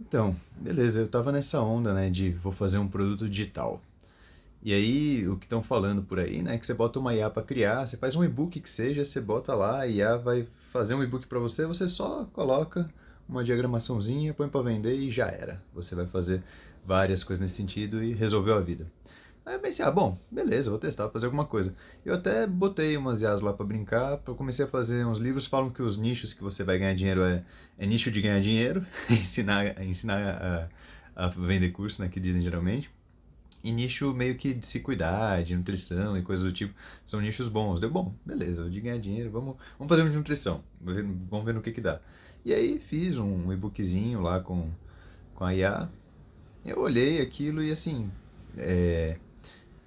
Então, beleza, eu tava nessa onda, né, de vou fazer um produto digital. E aí, o que estão falando por aí, né, é que você bota uma IA para criar, você faz um e-book que seja, você bota lá, a IA vai fazer um e-book para você, você só coloca uma diagramaçãozinha, põe para vender e já era. Você vai fazer várias coisas nesse sentido e resolveu a vida. Aí eu pensei, bom, beleza, vou testar, vou fazer alguma coisa. Eu até botei umas IAs lá pra brincar, eu comecei a fazer uns livros, falam que os nichos que você vai ganhar dinheiro é nicho de ganhar dinheiro, ensinar a vender curso, né, que dizem geralmente. E nicho meio que de se cuidar, de nutrição e coisas do tipo, são nichos bons. Deu bom, beleza, de ganhar dinheiro, vamos fazer um de nutrição, vamos ver no que dá. E aí fiz um e-bookzinho lá com a IA, eu olhei aquilo e assim, é,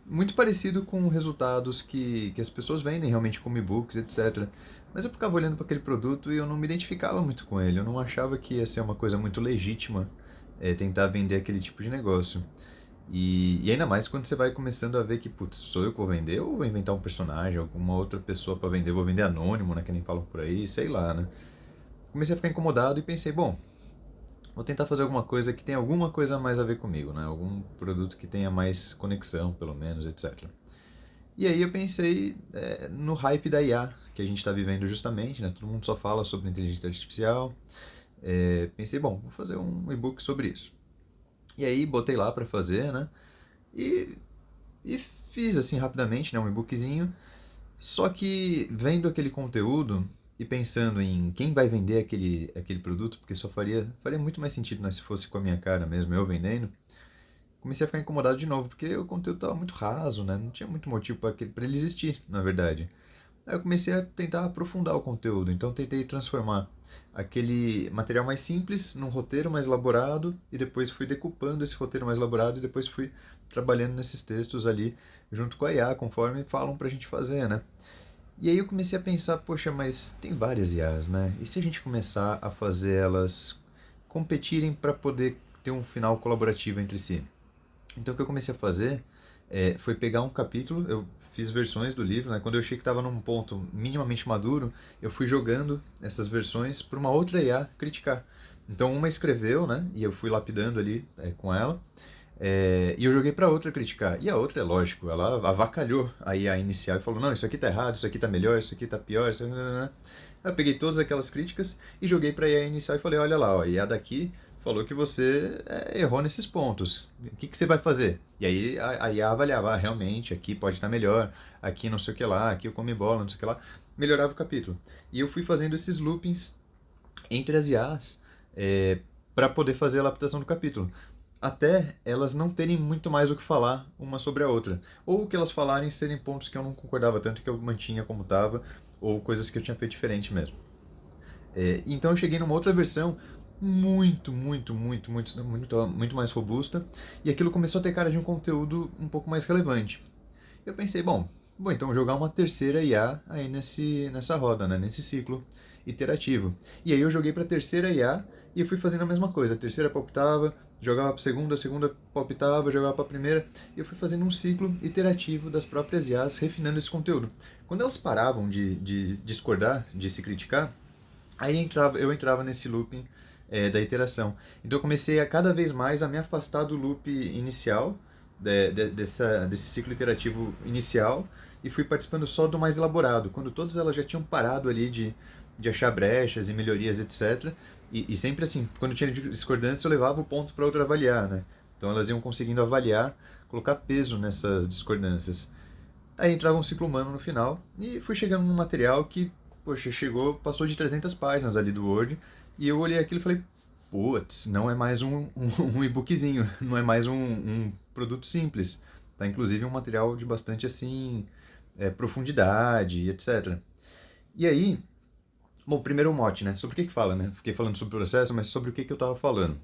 muito parecido com resultados que as pessoas vendem realmente como e-books, etc. Mas eu ficava olhando para aquele produto e eu não me identificava muito com ele. Eu não achava que ia ser uma coisa muito legítima tentar vender aquele tipo de negócio. E ainda mais quando você vai começando a ver que, putz, sou eu que vou vender ou vou inventar um personagem, alguma outra pessoa para vender, vou vender anônimo, né, que nem falam por aí, sei lá, né. Comecei a ficar incomodado e pensei, bom, vou tentar fazer alguma coisa que tenha alguma coisa a mais a ver comigo, né, algum produto que tenha mais conexão, pelo menos, etc. E aí eu pensei no hype da IA que a gente está vivendo justamente, né? Todo mundo só fala sobre inteligência artificial. Pensei, bom, vou fazer um e-book sobre isso. E aí botei lá para fazer, né? E, e fiz assim rapidamente, né? Um e-bookzinho. Só que vendo aquele conteúdo e pensando em quem vai vender aquele produto, porque só faria muito mais sentido, né, se fosse com a minha cara mesmo, eu vendendo, comecei a ficar incomodado de novo, porque o conteúdo estava muito raso, né? Não tinha muito motivo para ele existir, na verdade. Aí eu comecei a tentar aprofundar o conteúdo, então tentei transformar aquele material mais simples num roteiro mais elaborado e depois fui decupando esse roteiro mais elaborado e depois fui trabalhando nesses textos ali junto com a IA, conforme falam pra gente fazer, né? E aí eu comecei a pensar, poxa, mas tem várias IAs, né? E se a gente começar a fazer elas competirem para poder ter um final colaborativo entre si? Então o que eu comecei a fazer foi pegar um capítulo, eu fiz versões do livro, né? Quando eu achei que estava num ponto minimamente maduro, eu fui jogando essas versões para uma outra IA criticar. Então uma escreveu, né? E eu fui lapidando ali com ela. E eu joguei para outra criticar. E a outra, é lógico, ela avacalhou a IA inicial e falou: não, isso aqui tá errado, isso aqui tá melhor, isso aqui tá pior. Isso aqui... Aí eu peguei todas aquelas críticas e joguei para a IA inicial e falei: olha lá, ó, a IA daqui falou que você errou nesses pontos. O que você vai fazer? E aí a IA avaliava: realmente, aqui pode estar melhor, aqui não sei o que lá, aqui eu come bola, não sei o que lá. Melhorava o capítulo. E eu fui fazendo esses loopings entre as IAs para poder fazer a adaptação do capítulo. Até elas não terem muito mais o que falar uma sobre a outra. Ou o que elas falarem serem pontos que eu não concordava tanto, que eu mantinha como estava, ou coisas que eu tinha feito diferente mesmo. Então eu cheguei numa outra versão muito mais robusta, e aquilo começou a ter cara de um conteúdo um pouco mais relevante. Eu pensei, bom, vou então jogar uma terceira IA aí nessa roda, né, nesse ciclo iterativo. E aí eu joguei para a terceira IA e eu fui fazendo a mesma coisa. A terceira palpitava, jogava para a segunda palpitava, jogava para a primeira, e eu fui fazendo um ciclo iterativo das próprias IAs, refinando esse conteúdo. Quando elas paravam de discordar, de se criticar, aí eu entrava nesse looping da iteração. Então eu comecei a cada vez mais a me afastar do loop inicial, desse ciclo iterativo inicial, e fui participando só do mais elaborado, quando todas elas já tinham parado ali de achar brechas e melhorias, etc. E sempre assim, quando tinha discordância, eu levava o ponto para outra avaliar, né? Então elas iam conseguindo avaliar, colocar peso nessas discordâncias. Aí entrava um ciclo humano no final e fui chegando num material que, poxa, passou de 300 páginas ali do Word e eu olhei aquilo e falei, putz, não é mais um e-bookzinho, não é mais um produto simples. Tá inclusive um material de bastante assim profundidade, etc. E aí, bom, primeiro o mote, né? Sobre o que fala, né? Fiquei falando sobre o processo, mas sobre o que eu estava falando.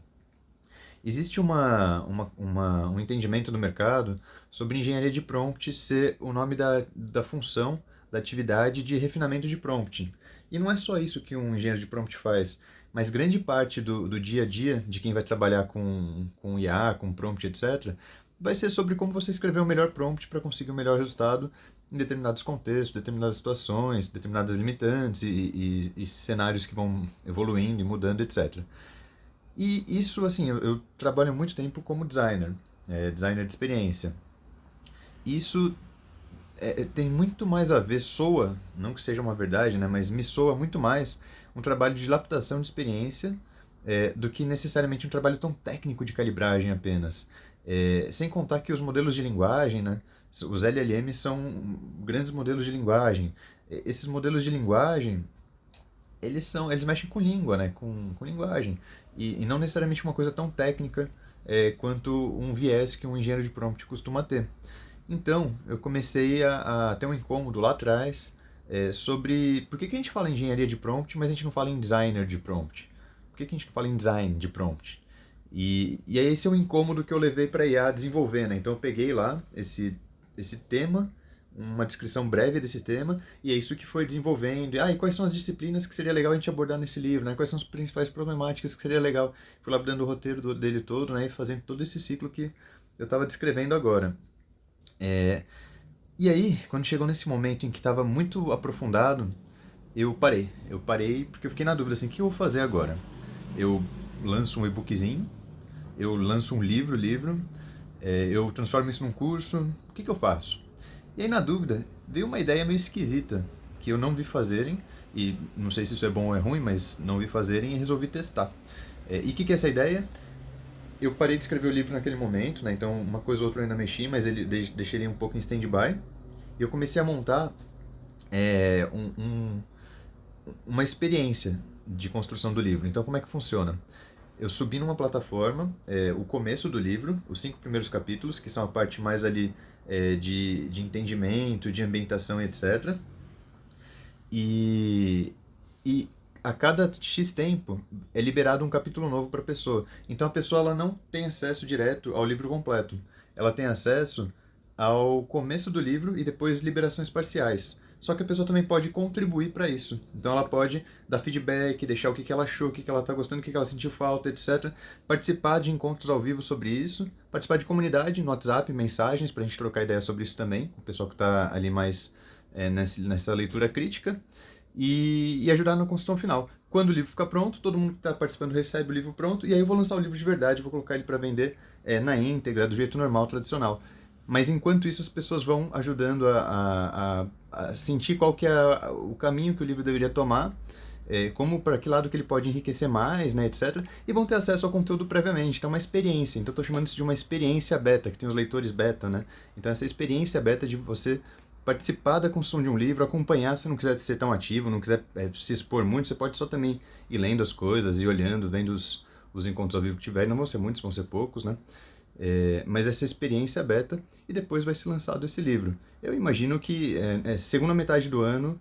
Existe um entendimento no mercado sobre engenharia de prompt ser o nome da função, da atividade de refinamento de prompt. E não é só isso que um engenheiro de prompt faz, mas grande parte do dia a dia de quem vai trabalhar com IA, com prompt, etc., vai ser sobre como você escrever o melhor prompt para conseguir o melhor resultado em determinados contextos, determinadas situações, determinadas limitantes e cenários que vão evoluindo e mudando, etc. E isso, assim, eu trabalho há muito tempo como designer, designer de experiência. Isso tem muito mais a ver, soa, não que seja uma verdade, né, mas me soa muito mais um trabalho de lapidação de experiência do que necessariamente um trabalho tão técnico de calibragem apenas. Sem contar que os modelos de linguagem, né, os LLM são grandes modelos de linguagem. Esses modelos de linguagem, eles mexem com língua, né, com linguagem, e não necessariamente uma coisa tão técnica quanto um viés que um engenheiro de prompt costuma ter. Então, eu comecei a ter um incômodo lá atrás sobre por que a gente fala em engenharia de prompt, mas a gente não fala em designer de prompt? Por que a gente não fala em design de prompt? E aí esse é um incômodo que eu levei para a IA desenvolver, né? Então eu peguei lá esse tema, uma descrição breve desse tema, e é isso que foi desenvolvendo. E quais são as disciplinas que seria legal a gente abordar nesse livro, né? Quais são as principais problemáticas que seria legal? Fui lá dando o roteiro dele todo, né? E fazendo todo esse ciclo que eu estava descrevendo agora. E aí, quando chegou nesse momento em que estava muito aprofundado, eu parei. Eu parei porque eu fiquei na dúvida assim, o que eu vou fazer agora? Eu lanço um e-bookzinho, eu lanço um livro, eu transformo isso num curso, o que eu faço? E aí, na dúvida, veio uma ideia meio esquisita, que eu não vi fazerem, e não sei se isso é bom ou é ruim, mas não vi fazerem e resolvi testar. E o que é essa ideia? Eu parei de escrever o livro naquele momento, né? Então uma coisa ou outra eu ainda mexi, mas deixei ele um pouco em stand-by. E eu comecei a montar é, um, um, uma experiência de construção do livro. Então como é que funciona? Eu subi numa plataforma o começo do livro, os 5 primeiros capítulos, que são a parte mais ali de entendimento, de ambientação, etc. E, e a cada X tempo é liberado um capítulo novo para a pessoa. Então a pessoa ela não tem acesso direto ao livro completo. Ela tem acesso ao começo do livro e depois liberações parciais. Só que a pessoa também pode contribuir para isso. Então ela pode dar feedback, deixar o que ela achou, o que ela está gostando, o que ela sentiu falta, etc. Participar de encontros ao vivo sobre isso. Participar de comunidade no WhatsApp, mensagens, para a gente trocar ideia sobre isso também, com o pessoal que está ali mais nessa leitura crítica. E ajudar na construção final. Quando o livro ficar pronto, todo mundo que está participando recebe o livro pronto, e aí eu vou lançar o livro de verdade, vou colocar ele para vender na íntegra, do jeito normal, tradicional. Mas enquanto isso, as pessoas vão ajudando a sentir qual que é o caminho que o livro deveria tomar, como para que lado que ele pode enriquecer mais, né, etc. E vão ter acesso ao conteúdo previamente. Então, é uma experiência. Então, estou chamando isso de uma experiência beta, que tem os leitores beta, né? Então, essa experiência beta de você participar da construção de um livro, acompanhar, se não quiser ser tão ativo, não quiser se expor muito, você pode só também ir lendo as coisas, ir olhando, vendo os encontros ao vivo que tiver. Não vão ser muitos, vão ser poucos, né? Mas essa experiência beta, e depois vai ser lançado esse livro. Eu imagino que segunda metade do ano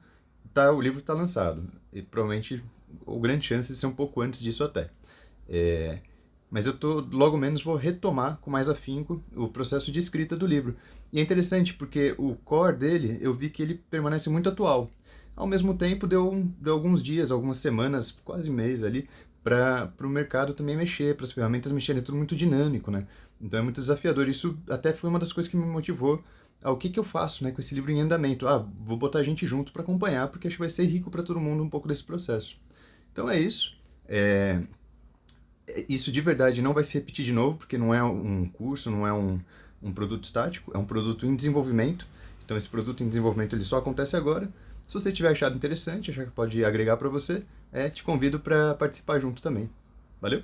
o livro está lançado, e provavelmente, ou grande chance de ser um pouco antes disso até. Mas logo menos vou retomar com mais afinco o processo de escrita do livro. E é interessante porque o core dele, eu vi que ele permanece muito atual. Ao mesmo tempo, deu alguns dias, algumas semanas, quase mês ali, para o mercado também mexer, para as ferramentas mexerem, é tudo muito dinâmico, né? Então é muito desafiador. Isso até foi uma das coisas que me motivou ao que eu faço, né, com esse livro em andamento. Vou botar gente junto para acompanhar, porque acho que vai ser rico para todo mundo um pouco desse processo. Então é isso. Isso de verdade não vai se repetir de novo, porque não é um curso, não é um produto estático, é um produto em desenvolvimento. Então esse produto em desenvolvimento ele só acontece agora. Se você tiver achado interessante, achar que pode agregar para você, te convido para participar junto também. Valeu?